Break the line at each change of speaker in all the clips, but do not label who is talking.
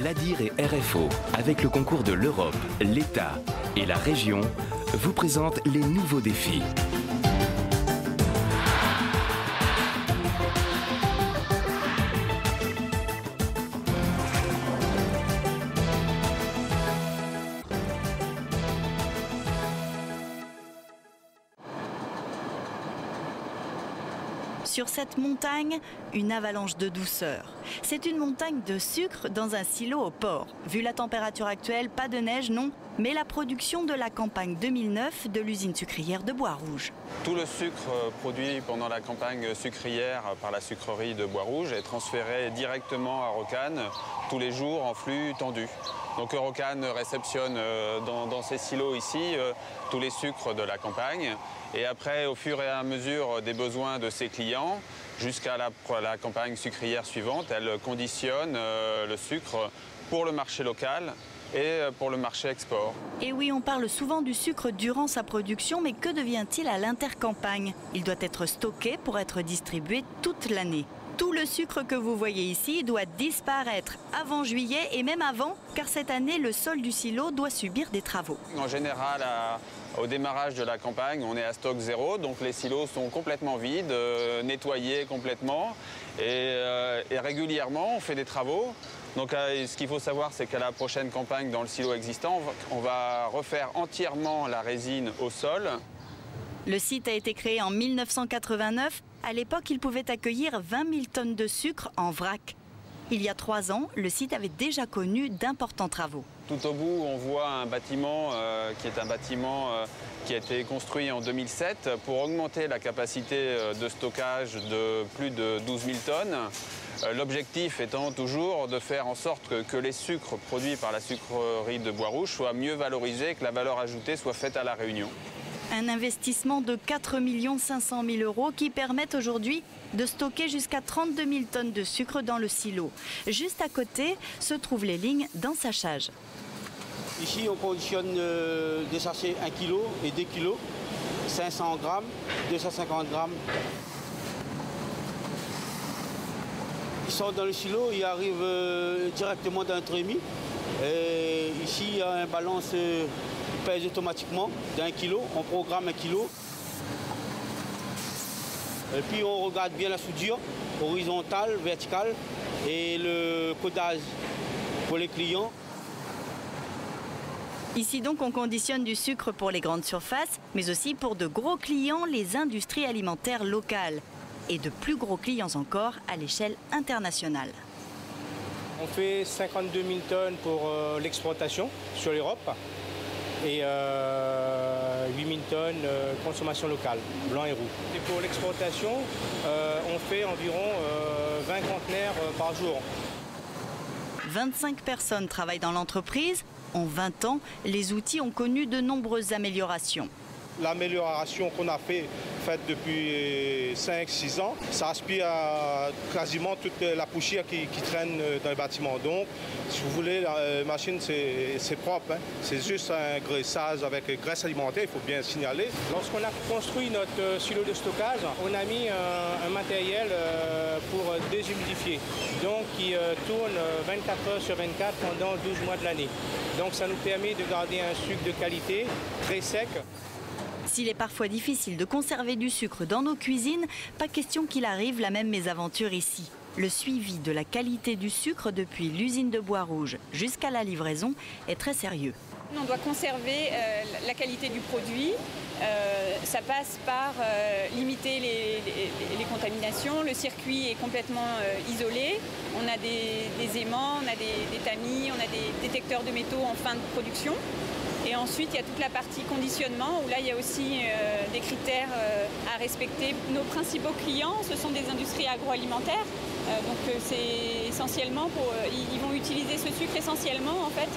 l'ADIR et RFO, avec le concours de l'Europe, l'État et la région, vous présentent les nouveaux défis.
Sur cette montagne, une avalanche de douceur. C'est une montagne de sucre dans un silo au port. Vu la température actuelle, pas de neige, non, mais la production de la campagne 2009 de l'usine sucrière de Bois-Rouge.
Tout le sucre produit pendant la campagne sucrière par la sucrerie de Bois-Rouge est transféré directement à Rocanne tous les jours en flux tendu. Donc Rocanne réceptionne dans ces silos ici tous les sucres de la campagne. Et après, au fur et à mesure des besoins de ses clients, jusqu'à la campagne sucrière suivante, elle conditionne le sucre pour le marché local et pour le marché export.
Et oui, on parle souvent du sucre durant sa production, mais que devient-il à l'intercampagne? Il doit être stocké pour être distribué toute l'année. Tout le sucre que vous voyez ici doit disparaître avant juillet et même avant, car cette année, le sol du silo doit subir des travaux.
En général, au démarrage de la campagne, on est à stock zéro, donc les silos sont complètement vides, nettoyés complètement. Et régulièrement, on fait des travaux. Donc ce qu'il faut savoir, c'est qu'à la prochaine campagne, dans le silo existant, on va refaire entièrement la résine au sol.
Le site a été créé en 1989. À l'époque, il pouvait accueillir 20 000 tonnes de sucre en vrac. Il y a 3 ans, le site avait déjà connu d'importants travaux.
Tout au bout, on voit un bâtiment qui a été construit en 2007 pour augmenter la capacité de stockage de plus de 12 000 tonnes. L'objectif étant toujours de faire en sorte que les sucres produits par la sucrerie de Bois-Rouge soient mieux valorisés et que la valeur ajoutée soit faite à La Réunion.
Un investissement de 4 500 000 € qui permet aujourd'hui de stocker jusqu'à 32 000 tonnes de sucre dans le silo. Juste à côté se trouvent les lignes d'ensachage.
Ici, on conditionne des sachets 1 kg et 2 kg, 500 grammes, 250 grammes. Ils sortent dans le silo, ils arrivent directement dans un trémie. Et ici, il y a un balance pèse automatiquement d'1 kg, on programme 1 kg. Et puis on regarde bien la soudure, horizontale, verticale, et le codage pour les clients.
Ici donc on conditionne du sucre pour les grandes surfaces, mais aussi pour de gros clients, les industries alimentaires locales. Et de plus gros clients encore à l'échelle internationale.
On fait 52 000 tonnes pour l'exportation sur l'Europe et 8 000 tonnes consommation locale, blanc et roux. Et pour l'exportation, on fait environ 20 conteneurs par jour.
25 personnes travaillent dans l'entreprise. En 20 ans, les outils ont connu de nombreuses améliorations.
L'amélioration qu'on a faite depuis 5-6 ans, ça aspire à quasiment toute la poussière qui traîne dans le bâtiment. Donc, si vous voulez, la machine, c'est propre. Hein. C'est juste un graissage avec graisse alimentaire, il faut bien signaler.
Lorsqu'on a construit notre silo de stockage, on a mis un matériel pour déshumidifier, donc qui tourne 24 heures sur 24 pendant 12 mois de l'année. Donc ça nous permet de garder un sucre de qualité, très sec.
S'il est parfois difficile de conserver du sucre dans nos cuisines, pas question qu'il arrive la même mésaventure ici. Le suivi de la qualité du sucre depuis l'usine de Bois-Rouge jusqu'à la livraison est très sérieux.
On doit conserver la qualité du produit. Ça passe par limiter les contaminations. Le circuit est complètement isolé. On a des aimants, on a des tamis, on a des détecteurs de métaux en fin de production. Et ensuite, il y a toute la partie conditionnement où là, il y a aussi des critères à respecter. Nos principaux clients, ce sont des industries agroalimentaires. Donc c'est essentiellement ils vont utiliser ce sucre essentiellement en fait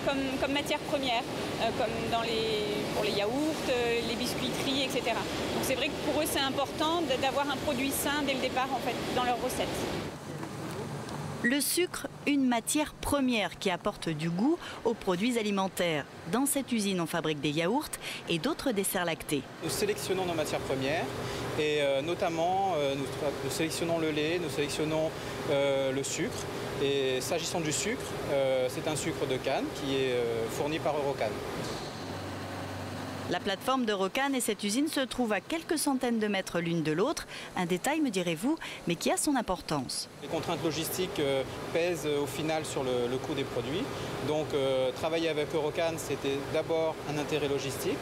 comme matière première, comme pour les yaourts, les biscuiteries, etc. Donc c'est vrai que pour eux c'est important d'avoir un produit sain dès le départ en fait dans leurs recettes.
Le sucre, une matière première qui apporte du goût aux produits alimentaires. Dans cette usine, on fabrique des yaourts et d'autres desserts lactés.
Nous sélectionnons nos matières premières et notamment nous sélectionnons le lait, nous sélectionnons le sucre. Et s'agissant du sucre, c'est un sucre de canne qui est fourni par Eurocane.
La plateforme d'Eurocane et cette usine se trouvent à quelques centaines de mètres l'une de l'autre. Un détail, me direz-vous, mais qui a son importance.
Les contraintes logistiques pèsent au final sur le coût des produits. Donc travailler avec Eurocane, c'était d'abord un intérêt logistique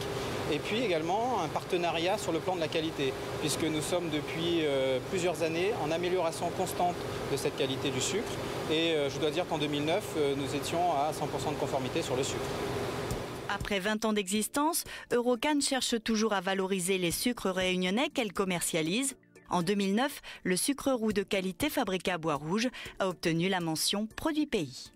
et puis également un partenariat sur le plan de la qualité, puisque nous sommes depuis plusieurs années en amélioration constante de cette qualité du sucre. Et je dois dire qu'en 2009, nous étions à 100% de conformité sur le sucre.
Après 20 ans d'existence, Eurocane cherche toujours à valoriser les sucres réunionnais qu'elle commercialise. En 2009, le sucre roux de qualité fabriqué à Bois-Rouge a obtenu la mention Produit Pays.